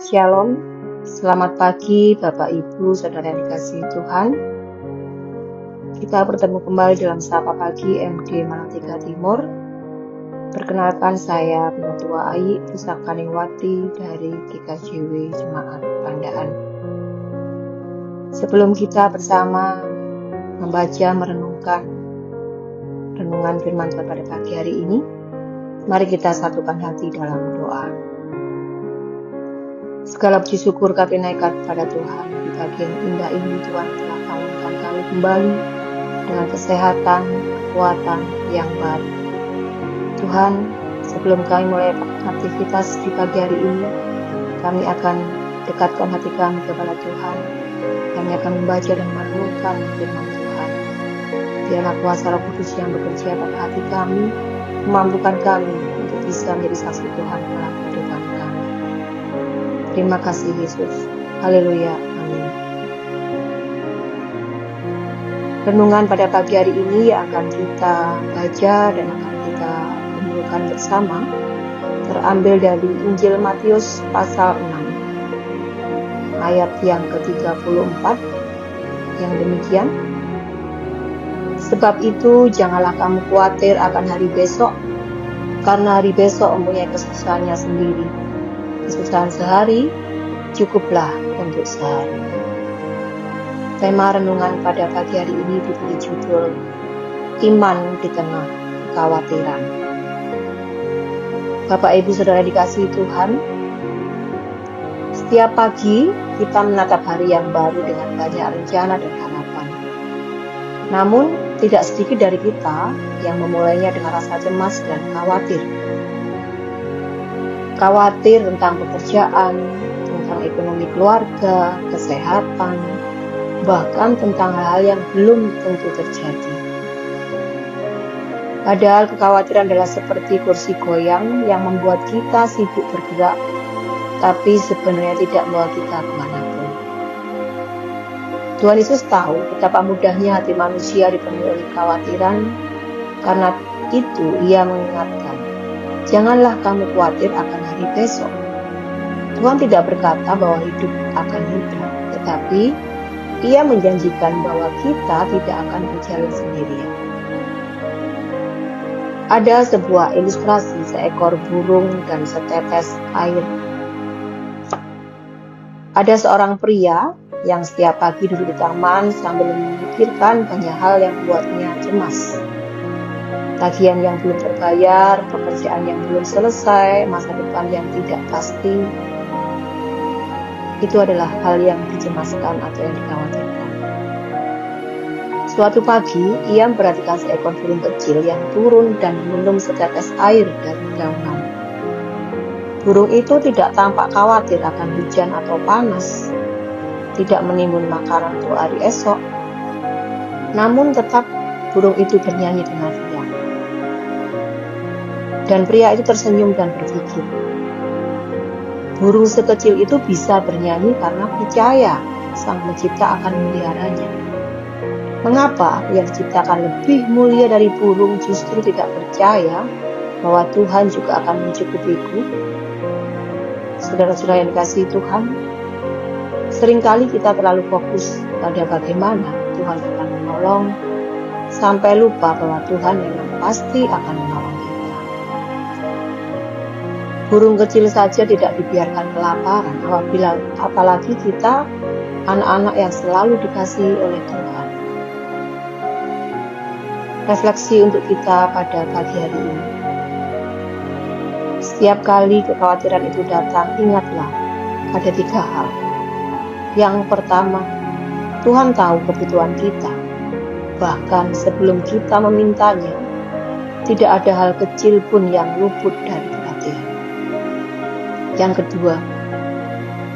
Shalom, selamat pagi Bapak Ibu Saudara yang dikasihi Tuhan. Kita bertemu kembali dalam Sapa Pagi MD Malantiga Timur. Perkenalkan saya Penatua Ai Pusakaningwati dari GKJW Jemaat Pandaan. Sebelum kita bersama membaca merenungkan renungan firman Tuhan pada pagi hari ini, mari kita satukan hati dalam doa. Segala puji syukur kami naikkan kepada Tuhan. Di pagi yang indah ini Tuhan telah bangunkan kami kembali dengan kesehatan, kekuatan yang baru. Tuhan, sebelum kami mulai aktivitas di pagi hari ini, kami akan dekatkan hati kami kepada Tuhan. Kami akan membaca dan merenungkan firman Tuhan. Biarlah kuasa Roh Kudus yang bekerja pada hati kami, memampukan kami untuk bisa menjadi saksi Tuhan dalam kehidupan kami. Terima kasih Yesus. Haleluya. Amin. Renungan pada pagi hari ini akan kita baca dan akan kita renungkan bersama terambil dari Injil Matius pasal 6 ayat yang ke-34 yang demikian. Sebab itu janganlah kamu khawatir akan hari besok, karena hari besok mempunyai kesusahannya sendiri. Kesusahan sehari cukuplah untuk sehari. Tema renungan pada pagi hari ini diberi judul Iman di Tengah Kekhawatiran. Bapak Ibu Saudara dikasihi Tuhan, setiap pagi kita menatap hari yang baru dengan banyak rencana dan harapan. Namun tidak sedikit dari kita yang memulainya dengan rasa cemas dan khawatir. Khawatir tentang pekerjaan, tentang ekonomi keluarga, kesehatan, bahkan tentang hal-hal yang belum tentu terjadi. Padahal kekhawatiran adalah seperti kursi goyang yang membuat kita sibuk bergerak, tapi sebenarnya tidak membawa kita kemanapun. Tuhan Yesus tahu betapa mudahnya hati manusia dipenuhi oleh kekhawatiran, karena itu Ia mengingatkan, janganlah kamu khawatir akan hari besok. Tuhan tidak berkata bahwa hidup akan mudah, tetapi Ia menjanjikan bahwa kita tidak akan berjalan sendirian. Ada sebuah ilustrasi seekor burung dan setetes air. Ada seorang pria yang setiap pagi duduk di taman sambil memikirkan banyak hal yang membuatnya cemas. Tagihan yang belum terbayar, pekerjaan yang belum selesai, masa depan yang tidak pasti. Itu adalah hal yang dicemaskan atau yang dikhawatirkan. Suatu pagi, ia memperhatikan seekor burung kecil yang turun dan meminum setetes air dari daunan. Burung itu tidak tampak khawatir akan hujan atau panas, tidak menimbun makanan untuk hari esok. Namun tetap burung itu bernyanyi dengan riang. Dan pria itu tersenyum dan berpikir, burung sekecil itu bisa bernyanyi karena percaya Sang Pencipta akan memeliharanya. Mengapa yang diciptakan lebih mulia dari burung justru tidak percaya bahwa Tuhan juga akan mencukupiku? Saudara-saudara yang dikasihi Tuhan, seringkali kita terlalu fokus pada bagaimana Tuhan akan menolong, sampai lupa bahwa Tuhan memang pasti akan menolong kita. Burung kecil saja tidak dibiarkan kelaparan, apalagi kita anak-anak yang selalu dikasihi oleh Tuhan. Refleksi untuk kita pada pagi hari ini. Setiap kali kekhawatiran itu datang, ingatlah ada 3 hal. Yang pertama, Tuhan tahu kebutuhan kita. Bahkan sebelum kita memintanya, tidak ada hal kecil pun yang luput dari perhatian. Yang kedua,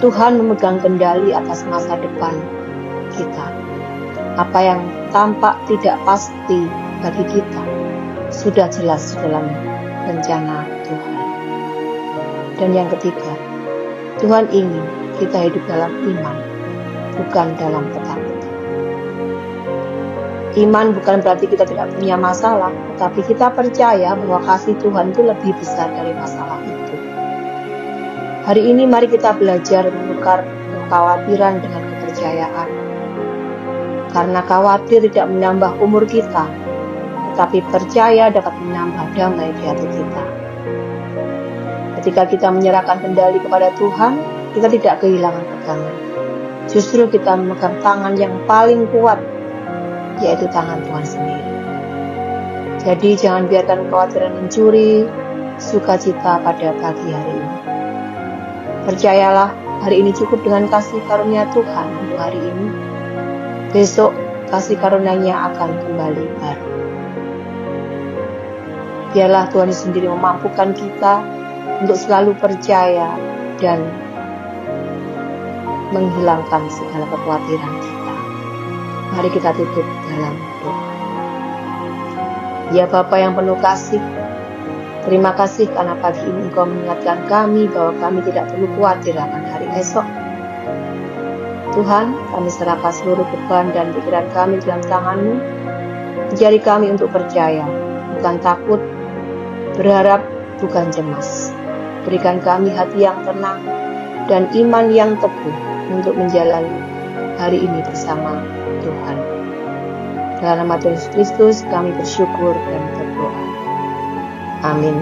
Tuhan memegang kendali atas masa depan kita. Apa yang tampak tidak pasti bagi kita sudah jelas dalam rencana Tuhan. Dan yang ketiga, Tuhan ingin kita hidup dalam iman, bukan dalam ketakutan. Iman bukan berarti kita tidak punya masalah, tetapi kita percaya bahwa kasih Tuhan itu lebih besar dari masalah itu. Hari ini mari kita belajar menukar kekhawatiran dengan kepercayaan. Karena khawatir tidak menambah umur kita, tetapi percaya dapat menambah damai di hati kita. Ketika kita menyerahkan kendali kepada Tuhan, kita tidak kehilangan pegangan. Justru kita memegang tangan yang paling kuat, yaitu tangan Tuhan sendiri. Jadi jangan biarkan kekhawatiran mencuri sukacita pada pagi hari ini. Percayalah, hari ini cukup dengan kasih karunia Tuhan untuk hari ini. Besok kasih karunia-Nya akan kembali baru. Biarlah Tuhan sendiri memampukan kita untuk selalu percaya dan menghilangkan segala kekhawatiran kita. Mari kita tutup dalam doa. Ya Bapa yang penuh kasih, terima kasih karena pagi ini Engkau mengingatkan kami bahwa kami tidak perlu khawatir akan hari esok. Tuhan, kami serahkan seluruh beban dan pikiran kami dalam tangan-Mu. Ajari kami untuk percaya, bukan takut, berharap, bukan cemas. Berikan kami hati yang tenang dan iman yang teguh untuk menjalani hari ini bersama Tuhan. Dalam nama Tuhan Yesus Kristus kami bersyukur dan berdoa. Amin.